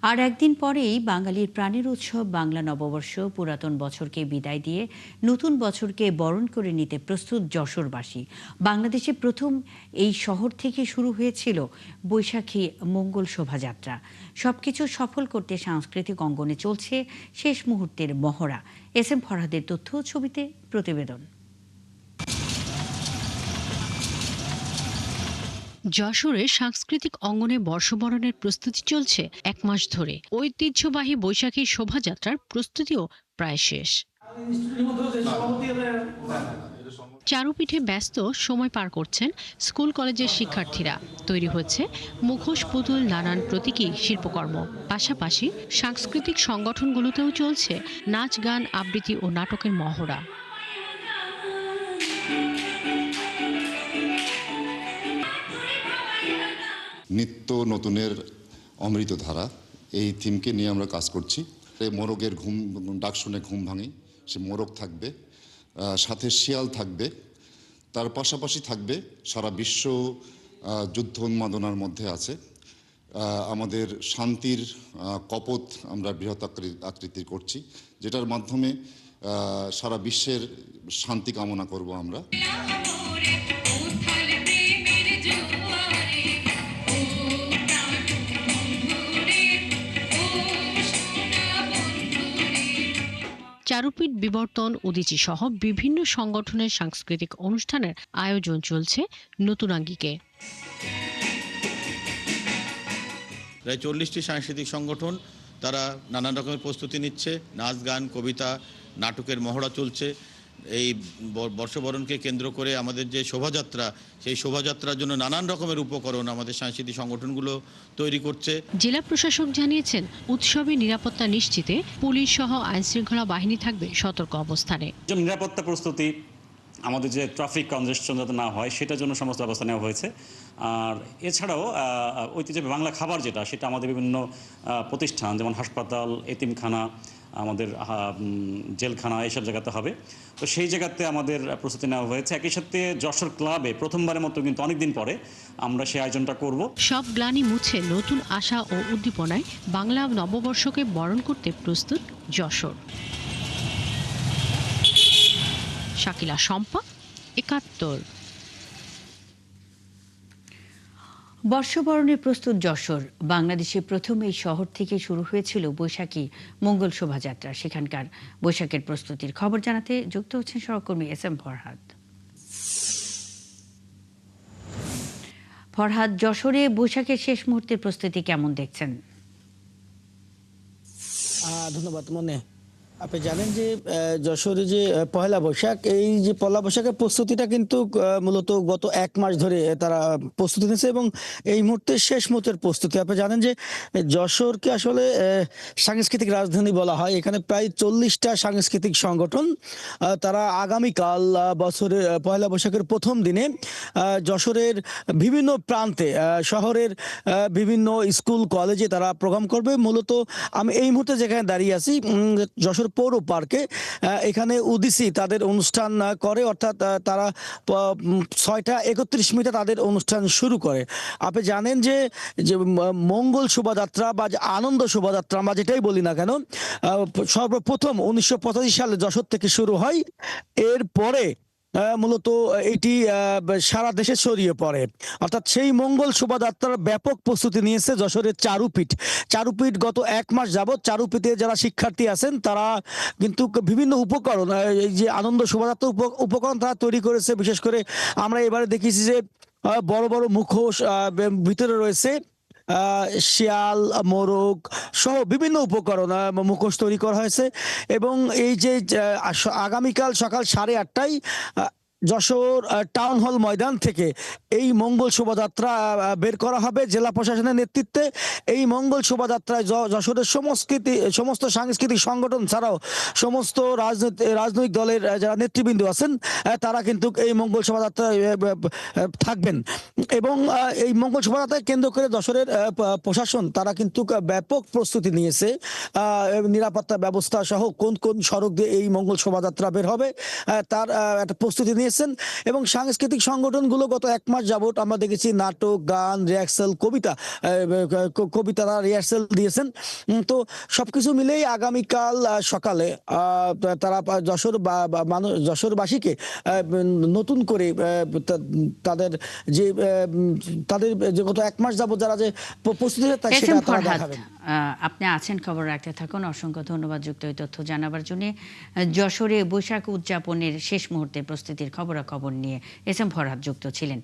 আর একদিন পরেই বাঙালির প্রাণের উৎসব বাংলা নববর্ষ পুরাতন বছরকে বিদায় দিয়ে নতুন বছরকে বরণ করে নিতে প্রস্তুত যশোরবাসী। বাংলাদেশে প্রথম এই শহর থেকে শুরু হয়েছিল বৈশাখী মঙ্গল শোভাযাত্রা। সবকিছু সফল করতে সাংস্কৃতিক অঙ্গনে চলছে শেষ মুহূর্তের মহড়া। এস এম ফরহাদের তথ্য ছবিতে প্রতিবেদন। যশোরে সাংস্কৃতিক অঙ্গনে বর্ষবরণের প্রস্তুতি চলছে এক মাস ধরে। ঐতিহ্যবাহী বৈশাখী শোভাযাত্রার প্রস্তুতিও প্রায় শেষ। চারুপিঠে ব্যস্ত সময় পার করছেন স্কুল কলেজের শিক্ষার্থীরা। তৈরি হচ্ছে মুখোশ পুতুল, নানান প্রতীকী শিল্পকর্ম। পাশাপাশি সাংস্কৃতিক সংগঠনগুলোতেও চলছে নাচ, গান, আবৃত্তি ও নাটকের মহড়া। নিত্য নতুনের অমৃতধারা এই থিমকে নিয়ে আমরা কাজ করছি। মোরগের ডাক শুনে ঘুম ভাঙি, সে মোরগ থাকবে, সাথে শিয়াল থাকবে, তার পাশাপাশি থাকবে সারা বিশ্ব যুদ্ধ উন্মাদনার মধ্যে আছে আমাদের শান্তির কপোত আমরা বৃহৎ আকৃতির করছি, যেটার মাধ্যমে সারা বিশ্বের শান্তি কামনা করব আমরা। চারুপীঠ, বিবর্তন, উদীচী সহ বিভিন্ন সংগঠনের সাংস্কৃতিক অনুষ্ঠানের আয়োজন চলছে নতুন আঙ্গিকে। প্রায় 40টি সাংস্কৃতিক সংগঠন তারা নানান রকমের প্রস্তুতি নিচ্ছে। নাচ, গান, কবিতা, নাটকের মহড়া চলছে। এই বর্ষবরণকে কেন্দ্র করে আমাদের যে শোভাযাত্রা, সেই শোভাযাত্রার জন্য নানান রকমের উপকরণ আমাদের সাংস্কৃতিক সংগঠনগুলো তৈরি করছে। জেলা প্রশাসক জানিয়েছেন, উৎসবে নিরাপত্তা নিশ্চিতে পুলিশ সহ আইনশৃঙ্খলা বাহিনী থাকবে সতর্ক অবস্থানে। নিরাপত্তা প্রস্তুতি, আমাদের যে ট্রাফিক কনজেশন যাতে না হয় সেটার জন্য সমস্ত ব্যবস্থা নেওয়া হয়েছে। আর এছাড়াও ঐতিহ্যবাহী বাংলা খাবার যেটা, সেটা আমাদের বিভিন্ন প্রতিষ্ঠান যেমন হাসপাতাল, এতিমখানা, আমাদের জেলখানা, এইসব জায়গাতে হবে। তো সেই জায়গাতে আমাদের প্রস্তুতি নেওয়া হয়েছে। একই সাথে যশোর ক্লাবে প্রথমবারের মতো কিন্তু অনেকদিন পরে আমরা সেই আয়োজনটা করব। সব গ্লানি মুছে নতুন আশা ও উদ্দীপনায় বাংলা নববর্ষকে বরণ করতে প্রস্তুত যশোর। শাকিলা শম্পা, ৭১। বর্ষবরণে প্রস্তুত যশোর। বাংলাদেশে প্রথম এই শহর থেকে শুরু হয়েছিল বৈশাখী মঙ্গল শোভাযাত্রা। সেখানকার বৈশাখের প্রস্তুতির খবর জানাতে যুক্ত হচ্ছেন সহকর্মী এস এম ফরহাদ। ফরহাদ, যশোরে বৈশাখের শেষ মুহূর্তের প্রস্তুতি কেমন দেখছেন? ধন্যবাদ মনে। আপনি জানেন যে যশোরে যে পহেলা বৈশাখ, এই যে পহেলা বৈশাখের প্রস্তুতিটা কিন্তু মূলত গত এক মাস ধরে তারা প্রস্তুতি নিয়েছে এবং এই মুহূর্তে শেষ মুহূর্তের প্রস্তুতি। আপনি জানেন যে যশোরকে আসলে সাংস্কৃতিক রাজধানী বলা হয়। এখানে প্রায় 40টা সাংস্কৃতিক সংগঠন তারা আগামীকাল বছরের পহেলা বৈশাখের প্রথম দিনে যশোরের বিভিন্ন প্রান্তে, শহরের বিভিন্ন স্কুল কলেজে তারা প্রোগ্রাম করবে। মূলত আমি এই মুহূর্তে যেখানে দাঁড়িয়ে আছি, যশোর পৌর পার্কে, এখানে উদীচী তাদের অনুষ্ঠান করে, অর্থাৎ তারা 6টা 31 তাদের অনুষ্ঠান শুরু করে। আপনি জানেন যে মঙ্গল শোভাযাত্রা বা আনন্দ শোভাযাত্রা আমরা যেটাই বলি না কেন, সর্বপ্রথম 1985 সালে যশোর থেকে শুরু হয়। এরপরে মূলত এটি সারা দেশে ছড়িয়ে পড়ে। অর্থাৎ সেই মঙ্গল শোভাযাত্রার ব্যাপক প্রস্তুতি নিয়েছে যশোরের চারুপীঠ। গত এক মাস যাবৎ চারুপীঠে যারা শিক্ষার্থী আছেন তারা কিন্তু বিভিন্ন উপকরণ, এই যে আনন্দ শোভাযাত্রার উপকরণ তারা তৈরি করেছে। বিশেষ করে আমরা এবারে দেখেছি যে বড় বড় মুখোশ, ভিতরে রয়েছে শিয়াল, মোরগ সহ বিভিন্ন উপকরণ, মুখোশ তৈরি করা হয়েছে। এবং এই যে আগামীকাল সকাল 8:30টায় যশোর টাউন হল ময়দান থেকে এই মঙ্গল শোভাযাত্রা বের করা হবে জেলা প্রশাসনের নেতৃত্বে। এই মঙ্গল শোভাযাত্রায় যশোরের সমস্ত সাংস্কৃতিক সংগঠন ছাড়াও সমস্ত রাজনৈতিক দলের যারা নেতৃবৃন্দ আছেন তারা কিন্তু এই মঙ্গল শোভাযাত্রায় থাকবেন। এবং এই মঙ্গল শোভাযাত্রায় কেন্দ্র করে যশোরের প্রশাসন তারা কিন্তু ব্যাপক প্রস্তুতি নিয়েছে। নিরাপত্তা ব্যবস্থা সহ কোন কোন সড়ক দিয়ে এই মঙ্গল শোভাযাত্রা বের হবে তার একটা প্রস্তুতি নিয়ে জানিয়েছেন। এবং সাংস্কৃতিক সংগঠনগুলো গত 1 মাস যাবত আমরা দেখেছি নাটক, গান, রিহার্সাল, কবিতারা রিহার্সাল দিয়েছেন। তো সবকিছু মিলেই আগামীকাল সকালে তারা যশোরবাসীকে নতুন করে তাদের যে গত 1 মাস যাবত যারা যে প্রস্তুতি সেটা তারা ফরহাদ, দেখাবেন। আপনি আছেন, খবর রাখতে থাকুন। অসংখ্য ধন্যবাদ যুক্ত এই তথ্য জানাবার জন্য। যশোরে বৈশাখ উদযাপনের শেষ মুহূর্তে প্রস্তুতির খবরাখবর নিয়ে এস এম ফরহাদ যুক্ত ছিলেন।